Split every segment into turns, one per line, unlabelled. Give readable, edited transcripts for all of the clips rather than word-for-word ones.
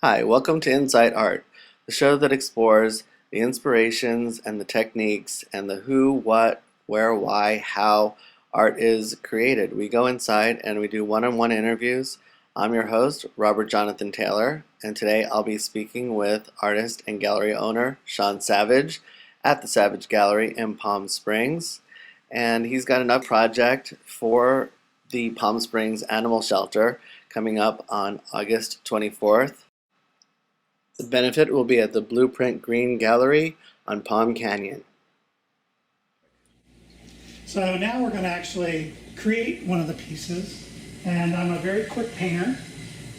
Hi, welcome to Inside Art, the show that explores the inspirations and the techniques and the who, what, where, why, how art is created. We go inside and we do one-on-one interviews. I'm your host, Robert Jonathan Taylor, and today I'll be speaking with artist and gallery owner Shawn Savage at the Savage Gallery in Palm Springs. And he's got another project for the Palm Springs Animal Shelter coming up on August 24th. The benefit will be at the BluPrint Green Gallery on Palm Canyon.
So now we're going to actually create one of the pieces, and I'm a very quick painter,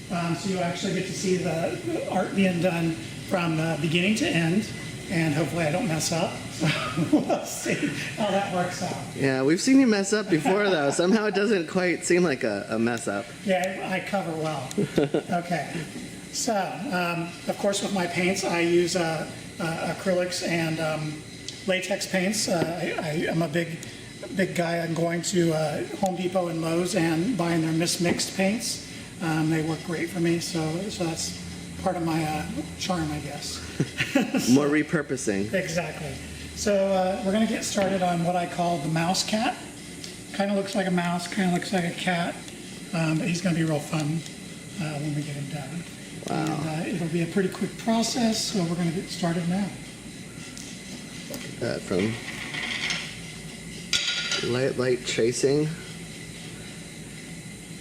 so you actually get to see the art being done from beginning to end, and hopefully I don't mess up. So we'll see how that works out.
Yeah, we've seen you mess up before though. Somehow it doesn't quite seem like a mess up.
Yeah, I cover well. Okay. So, of course, with my paints, I use acrylics and latex paints. I'm a big guy. I'm going to Home Depot and Lowe's and buying their mixed paints. They work great for me, so that's part of my charm, I guess.
More repurposing.
Exactly. So we're going to get started on what I call the mouse cat. Kind of looks like a mouse, kind of looks like a cat, but he's going to be real fun when we get him done.
Wow.
And it'll be a pretty quick process, so we're going to get started now.
From light tracing.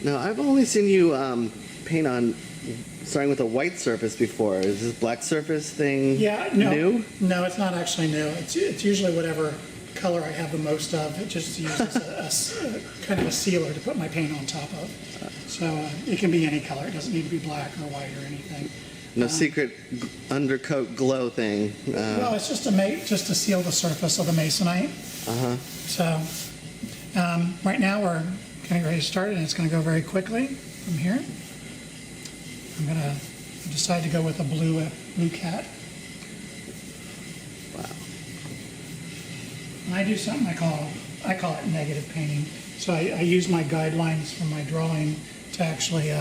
Now, I've only seen you paint on starting with a white surface before. Is this black surface thing new?
No, it's not actually new. It's usually whatever color I have the most of. It just uses a kind of a sealer to put my paint on top of. So it can be any color. It doesn't need to be black or white or anything.
No secret undercoat glow thing.
Well, it's just to seal the surface of the masonite. So right now we're getting ready to start, and it's going to go very quickly from here. I'm going to decide to go with a blue cat.
Wow.
And I do something I call it negative painting. So I use my guidelines from my drawing to actually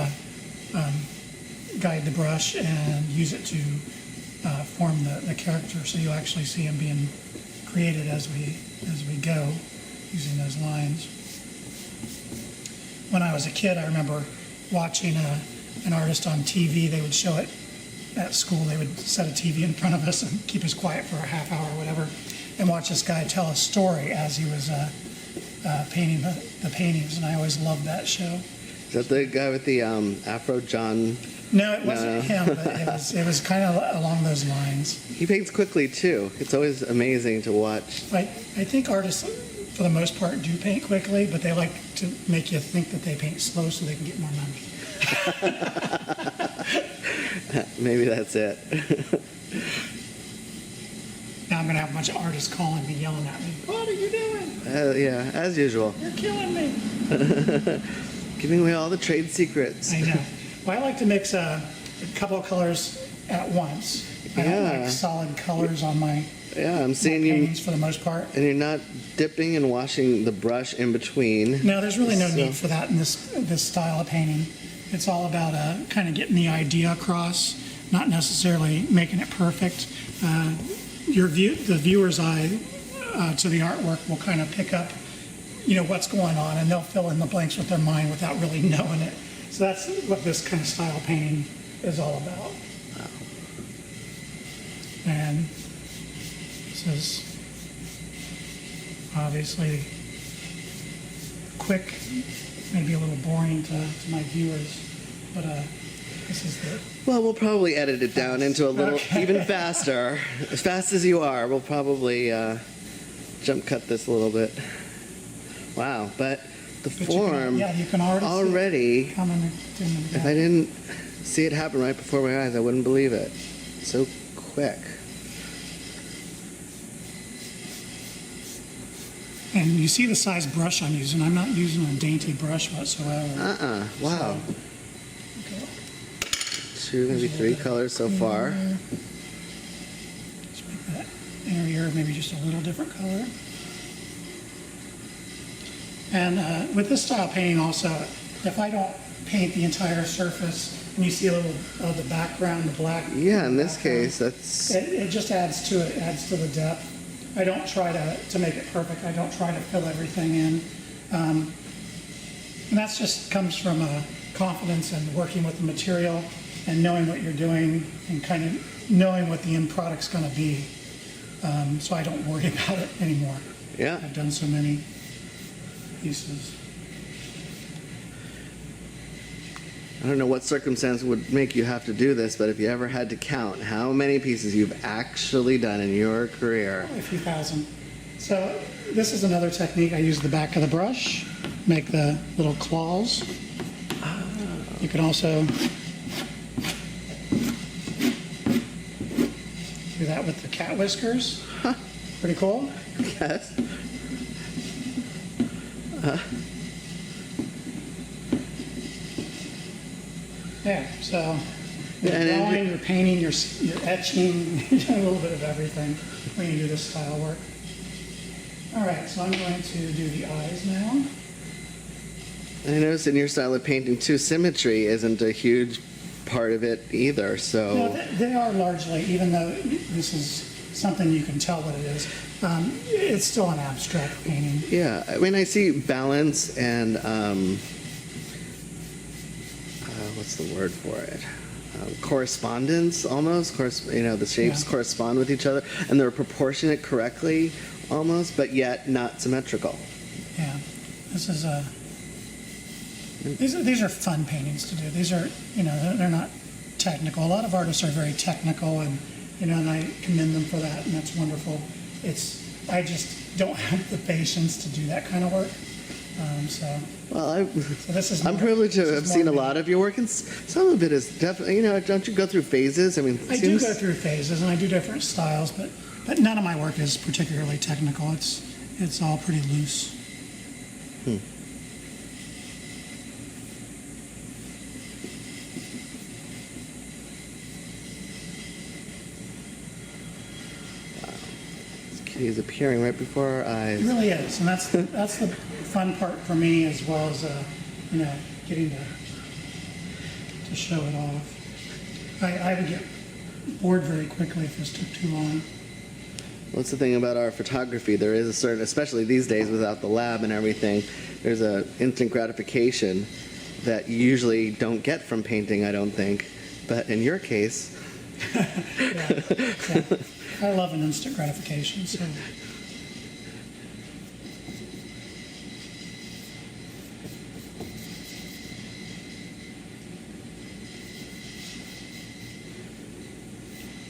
guide the brush and use it to form the character. So you actually see him being created as we go using those lines. When I was a kid, I remember watching an artist on TV. They would show it at school. They would set a TV in front of us and keep us quiet for a half hour or whatever, and watch this guy tell a story as he was painting the paintings, and I always loved that show.
Is that the guy with the Afro John?
No, it wasn't him, but it was kind of along those lines.
He paints quickly too. It's always amazing to watch.
I think artists, for the most part, do paint quickly, but they like to make you think that they paint slow so they can get more money.
Maybe that's it.
Now I'm going to have a bunch of artists calling me, yelling at me. What are you doing?
Yeah, as usual.
You're killing me.
Giving away all the trade secrets.
I know. Well, I like to mix a couple of colors at once. I don't like solid colors on my
I'm seeing
paintings for the most part.
And you're not dipping and washing the brush in between.
No, there's really no need for that in this style of painting. It's all about kind of getting the idea across, not necessarily making it perfect. The viewer's eye to the artwork will kind of pick up, what's going on, and they'll fill in the blanks with their mind without really knowing it. So that's what this kind of style painting is all about.
Wow.
And this is obviously quick, maybe a little boring to my viewers, but this is the...
Well, we'll probably edit it down into a little even faster. As fast as you are, we'll probably jump cut this a little bit. Wow, but the form
you can already see it coming
if I didn't see it happen right before my eyes, I wouldn't believe it. So quick.
And you see the size brush I'm using. I'm not using a dainty brush whatsoever.
Wow.
So,
2, maybe 3 colors so far.
Let's make that area maybe just a little different color. And with this style painting also, if I don't paint the entire surface and you see a little of the background, the black.
Yeah, in this
background.
case, that's...
It just adds to it, adds to the depth. I don't try to make it perfect. I don't try to fill everything in. And that just comes from confidence and working with the material and knowing what you're doing and kind of knowing what the end product's going to be. So I don't worry about it anymore.
Yeah.
I've done so many pieces.
I don't know what circumstance would make you have to do this, but if you ever had to count how many pieces you've actually done in your career.
A few thousand. So this is another technique. I use the back of the brush, make the little claws. You can also do that with the cat whiskers.
Huh.
Pretty cool.
Yes.
Yeah, so
Yeah,
you're
and
drawing, you're painting, you're etching, you're doing a little bit of everything when you do this style work. All right, so I'm going to do the eyes now.
I noticed in your style of painting too, symmetry isn't a huge part of it either, so...
No, they are largely, even though this is something you can tell what it is, it's still an abstract painting.
Yeah, I mean, I see balance and, what's the word for it? Correspondence, almost. The shapes
Yeah.
correspond with each other, and they're proportionate correctly, almost, but yet not symmetrical.
Yeah, this is a... These are fun paintings to do. These are, they're not technical. A lot of artists are very technical, and and I commend them for that, and that's wonderful. I just don't have the patience to do that kind of work.
Well,
So this is
I'm
more-
privileged to
this is
have
more
seen a
me.
lot of your work, and some of it is definitely, don't you go through phases? I mean,
I do go through phases, and I do different styles, but none of my work is particularly technical. It's all pretty loose.
Kitty's appearing right before our eyes.
It really is, and that's the fun part for me, as well as getting to show it off. I would get bored very quickly if this took too long.
What's the thing about our photography? There is a certain, especially these days without the lab and everything, there's a instant gratification that you usually don't get from painting, I don't think. But in your case...
Yeah. I love an instant gratification, so...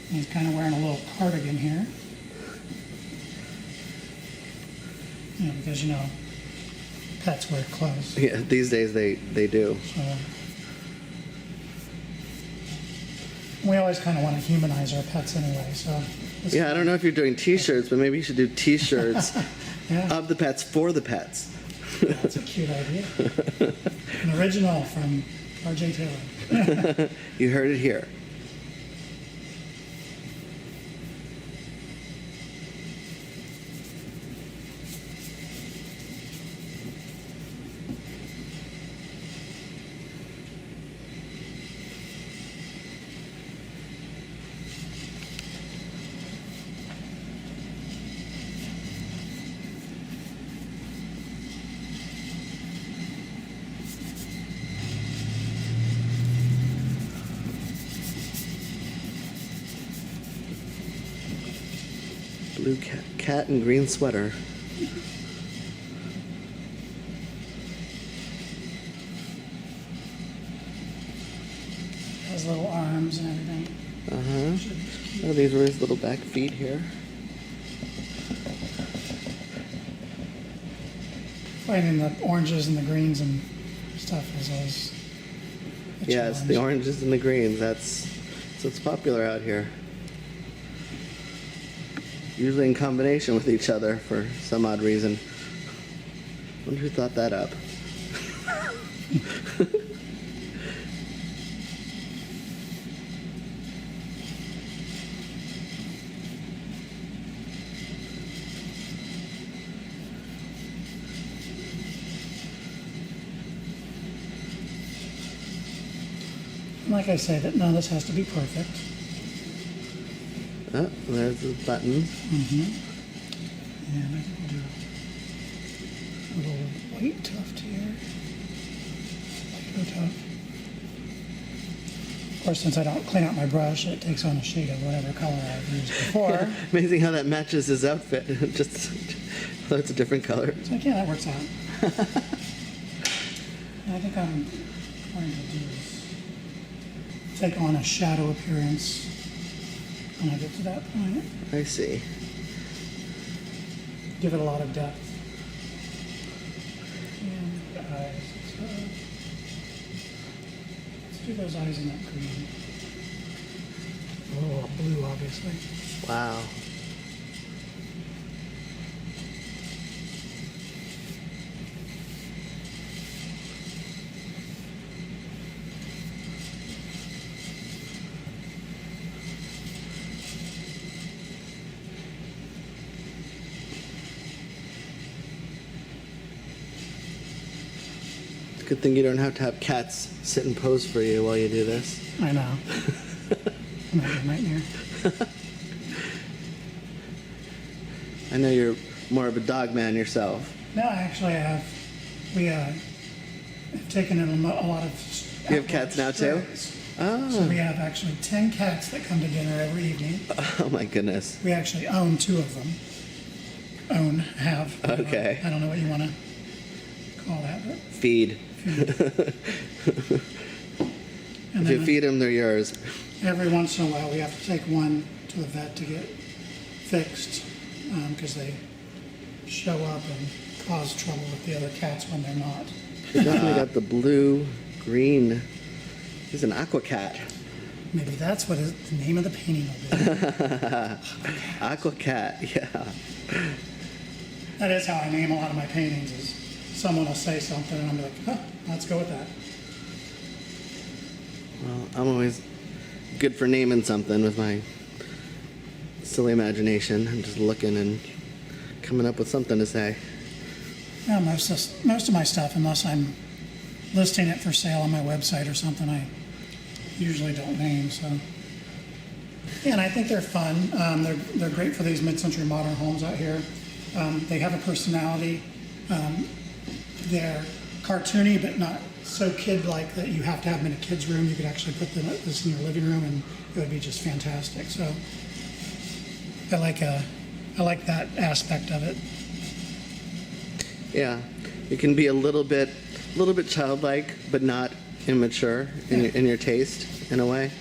He's kind of wearing a little cardigan here. Because, pets wear clothes.
Yeah, these days they do.
So we always kind of want to humanize our pets anyway, so...
Yeah, I don't know if you're doing t-shirts, but maybe you should do t-shirts
Yeah.
of the pets for the pets.
That's a cute idea. An original from R.J. Taylor.
You heard it here. Blue cat and green sweater.
Has little arms and everything.
Oh, these were his little back feet here.
Finding the oranges and the greens and stuff is always a
Yes, the
challenge.
oranges and the greens. That's what's popular out here. Usually in combination with each other for some odd reason. Wonder who thought that up.
like I say, that none of this has to be perfect.
Oh, there's the button.
And I think we'll do a little white tuft here. White tuft. Of course, since I don't clean out my brush, it takes on a shade of whatever color I've used before.
Amazing how that matches his outfit. Just though it's a different color.
It's like, yeah, that works out. I think I'm going to do is take on a shadow appearance when I get to that point.
I see.
Give it a lot of depth. And the eyes. So let's do those eyes in that green. Oh, blue, obviously.
Wow. Good thing you don't have to have cats sit and pose for you while you do this.
I know. I'm having a nightmare.
I know you're more of a dog man yourself.
No, actually, we have taken in a lot of.
You have cats now too? Oh.
So we have actually 10 cats that come to dinner every evening.
Oh my goodness.
We actually own 2 of them. Have.
Okay.
I don't know what you want to call that, but
Feed.
and
If you feed them, they're yours.
every once in a while we have to take one to the vet to get fixed because they show up and cause trouble with the other cats when they're not.
You definitely got the blue, green. He's an aqua cat.
Maybe that's what the name of the painting will be.
Aqua cat, yeah.
That is how I name a lot of my paintings. Is someone will say something and I'm like, huh, let's go with that.
Well, I'm always good for naming something with my silly imagination. I'm just looking and coming up with something to say.
Yeah, most of my stuff, unless I'm listing it for sale on my website or something, I usually don't name. So, yeah, and I think they're fun. They're great for these mid-century modern homes out here. They have a personality. They're cartoony, but not so kid-like that you have to have them in a kid's room. You could actually put this in your living room, and it would be just fantastic. So, I like that aspect of it.
Yeah, it can be a little bit childlike, but not immature in your taste, in a way.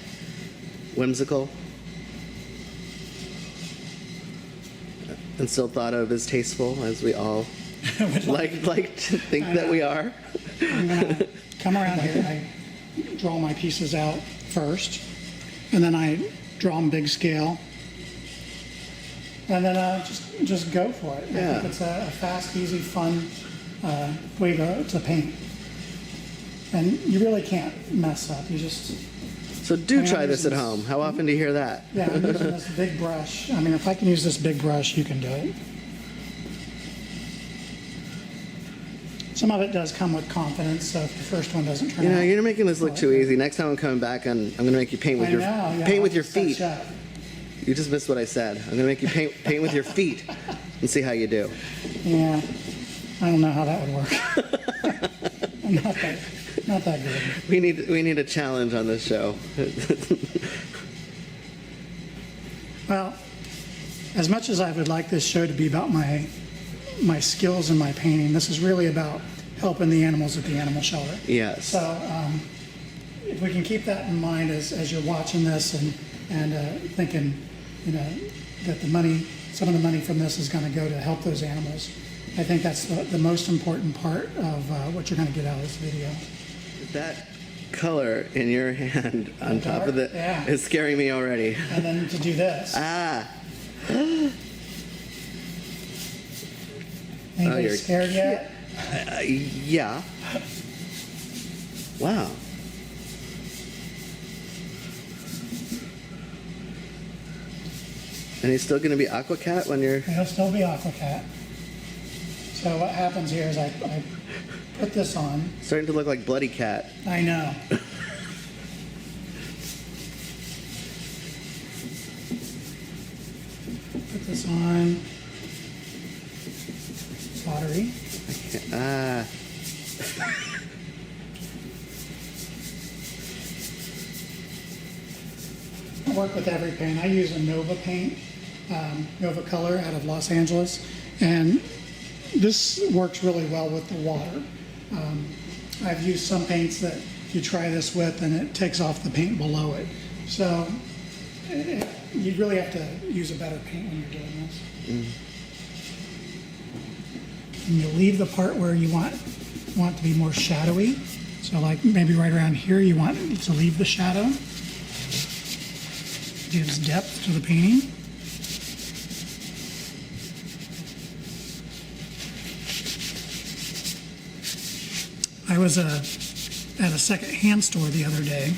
Whimsical. And still thought of as tasteful as we all like to think that we are.
I'm gonna come around here. I draw my pieces out first, and then I draw them big scale, and then just go for it.
Yeah.
I think it's a fast, easy, fun way to paint, and you really can't mess up. You just
So do try this at home. How often do you hear that?
yeah. I'm using this big brush. I mean, if I can use this big brush, you can do it. Some of it does come with confidence, so if the first one doesn't turn out.
You're making this look too easy. Next time I'm coming back, and I'm going to make you paint with your feet. You just missed what I said. I'm going to make you paint with your feet and see how you do.
Yeah, I don't know how that would work. I'm not that good.
We need a challenge on this show.
Well, as much as I would like this show to be about my skills in my painting, this is really about helping the animals at the animal shelter.
Yes.
So if we can keep that in mind as you're watching this and thinking, that some of the money from this is going to go to help those animals, I think that's the most important part of what you're going to get out of this video.
That color in your hand on top of it is scaring me already.
And then to do this. Anybody
you're
scared yet?
Yeah. Wow. And he's still going to be Aqua Cat when you're...
He'll still be Aqua Cat. So what happens here is I put this on.
Starting to look like Bloody Cat.
I know. this on. Pottery. I work with every paint. I use a Nova paint, Nova Color out of Los Angeles, and this works really well with the water. I've used some paints that you try this with and it takes off the paint below it. So you really have to use a better paint when you're doing this. And you leave the part where you want to be more shadowy. So like maybe right around here you want to leave the shadow. Gives depth to the painting. I was at a second-hand store the other day,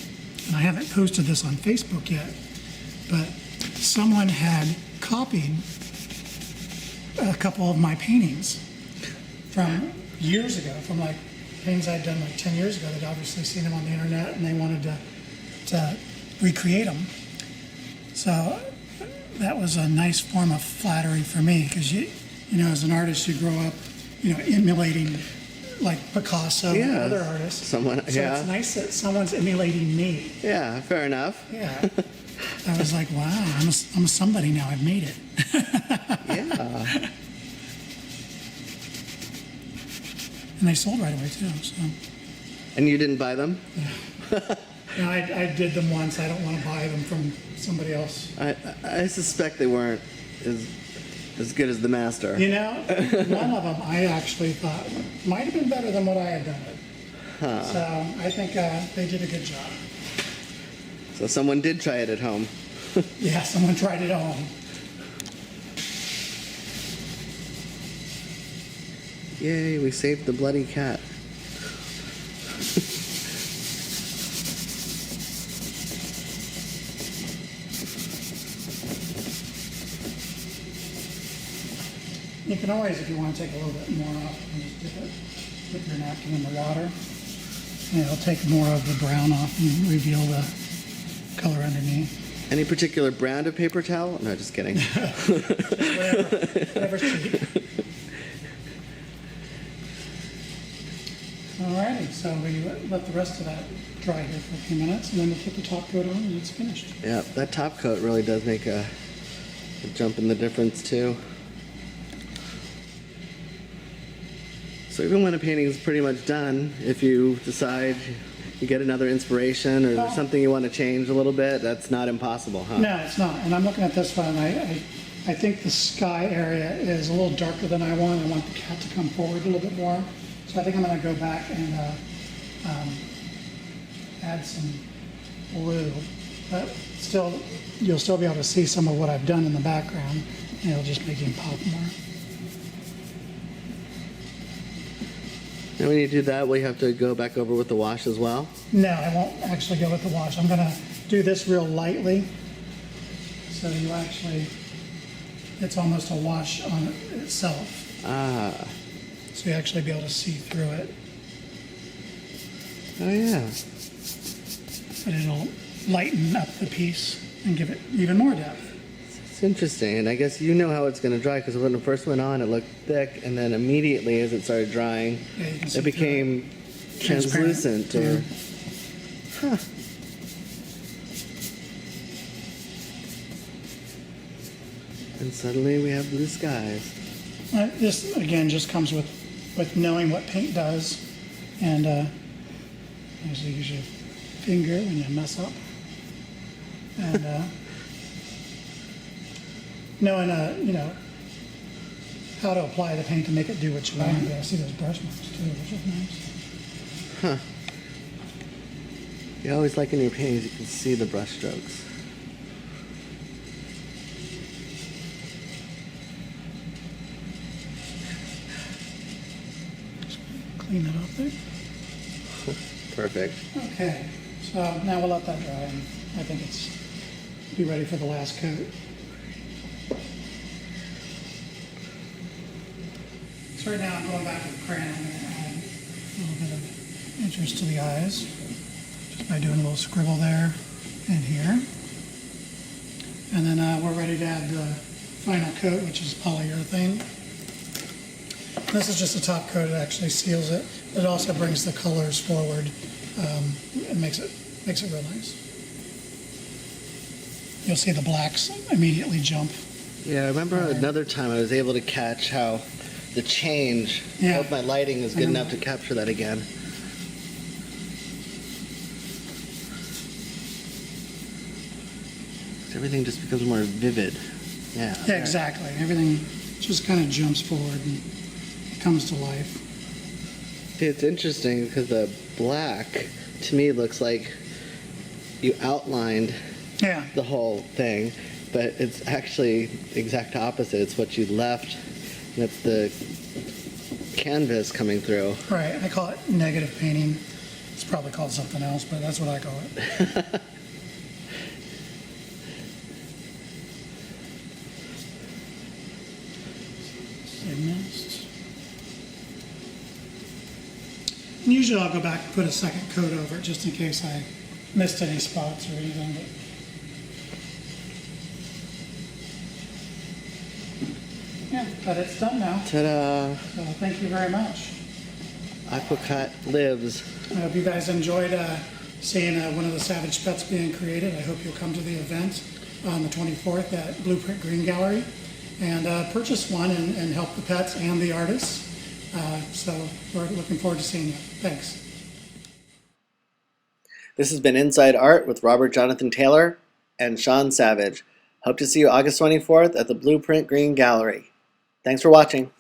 and I haven't posted this on Facebook yet, but someone had copied a couple of my paintings from years ago, from like paintings I'd done like 10 years ago. They'd obviously seen them on the internet, and they wanted to recreate them. So that was a nice form of flattery for me, because you know, as an artist, you grow up, emulating like Picasso and other artists. So it's nice that someone's emulating me.
Yeah, fair enough.
Yeah. I was like, wow, I'm a somebody now. I've made it.
Yeah.
And they sold right away too. So.
And you didn't buy them?
Yeah. No, I did them once. I don't want to buy them from somebody else.
I suspect they weren't as good as the master.
You know, one of them I actually thought might have been better than what I had done it.
Huh.
So I think they did a good job.
So someone did try it at home.
Yeah, someone tried it at home.
Yay, we saved the bloody cat.
You can always, if you want to take a little bit more off, you can just dip your napkin in the water, and it'll take more of the brown off and reveal the color underneath.
Any particular brand of paper towel? No, just kidding.
Whatever's cheap. Alrighty, so we let the rest of that dry here for a few minutes, and then we'll put the top coat on, and it's finished.
Yeah, that top coat really does make a jump in the difference too. So even when a painting is pretty much done, if you decide you get another inspiration or there's something you want to change a little bit, that's not impossible, huh?
No, it's not. And I'm looking at this one, I think the sky area is a little darker than I want. I want the cat to come forward a little bit more. So I think I'm going to go back and add some blue. But still, you'll still be able to see some of what I've done in the background, and it'll just make him pop more.
And when you do that, will you have to go back over with the wash as well?
No, I won't actually go with the wash. I'm going to do this real lightly. So you actually, it's almost a wash on itself.
Ah.
So you actually be able to see through it.
Oh yeah.
But it'll lighten up the piece and give it even more depth.
It's interesting, and I guess you know how it's going to dry, because when it first went on, it looked thick, and then immediately as it started drying, it became translucent. Or, huh. And suddenly we have blue skies.
This again just comes with knowing what paint does, and usually use your finger when you mess up, and knowing how to apply the paint to make it do what you want. I see those brush marks too, which is nice.
Huh. You always like in your paintings you can see the brush strokes.
Clean that off there.
Perfect.
Okay, so now we'll let that dry, and I think it's be ready for the last coat. So right now I'm going back with the crayon. I'm going to add a little bit of interest to the eyes, just by doing a little scribble there and here. And then we're ready to add the final coat, which is polyurethane. This is just a top coat. It actually seals it. It also brings the colors forward. It makes it real nice. You'll see the blacks immediately jump.
Yeah, I remember another time I was able to catch how the change. I hope my lighting is good enough to capture that again. Everything just becomes more vivid. Yeah,
exactly. Everything just kind of jumps forward and comes to life.
See, it's interesting because the black, to me, looks like you outlined the whole thing, but it's actually the exact opposite. It's what you left, and it's the canvas coming through.
Right. I call it negative painting. It's probably called something else, but that's what I call it. And usually I'll go back and put a second coat over it just in case I missed any spots or anything. But it's done now.
Ta-da!
So thank you very much.
Aquacut lives.
I hope you guys enjoyed seeing one of the Savage pets being created. I hope you'll come to the event on the 24th at BluPrint Green Gallery and purchase one and help the pets and the artists. So we're looking forward to seeing you. Thanks.
This has been Inside Art with Robert Jonathan Taylor and Shawn Savage. Hope to see you August 24th at the BluPrint Green Gallery. Thanks for watching.